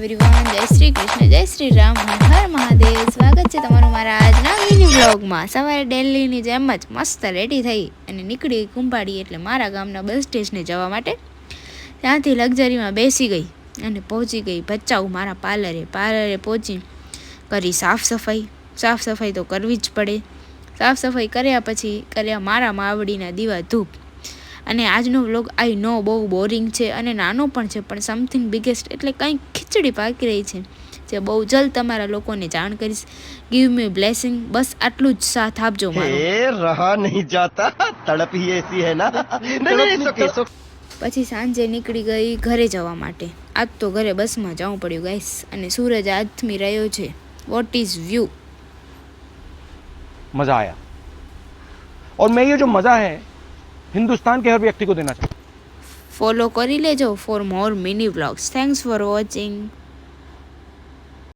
Everyone, જય શ્રી કૃષ્ણ, જય શ્રી રામ, હર મહાદેવ. સ્વાગત છે તમારું મારા આજના મિની વ્લોગમાં. સવારે ડેલીની જેમ જ મસ્ત રેડી થઈ અને નીકળી કુંભાડી એટલે મારા ગામના બસ સ્ટેશને જવા માટે. ત્યાંથી લક્ઝરીમાં બેસી ગઈ અને પહોંચી ગઈ ભચાઉ મારા પાર્લરે પહોંચી કરી સાફ સફાઈ તો કરવી જ પડે. સાફ સફાઈ કર્યા પછી કર્યા મારા માવડીના દીવા ધૂપ. અને આજનો વ્લોગ આઈ નો બહુ બોરિંગ છે અને નાનો પણ છે, પણ સમથિંગ બિગેસ્ટ એટલે કંઈક ખીચડી પાકી રહી છે જે બહુ જલ્દ તમારા લોકોને જાણ કરીશ. Give me blessing. બસ આટલું જ સાથ આપજો મારો. रहा नहीं जाता तड़प ही ऐसी है ना પછી સાંજે નીકળી ગઈ ઘરે જવા માટે. આજ તો ઘરે બસમાં જવું પડ્યું ગાઈસ. અને સૂરજ આથમી રહ્યો છે. What is view. मजा आया और मैं ये जो मजा है हिंदुस्तान के हर व्यक्ति को देना चाहता हूँ. ફોલો કરી લેજો for more mini vlogs. Thanks for watching.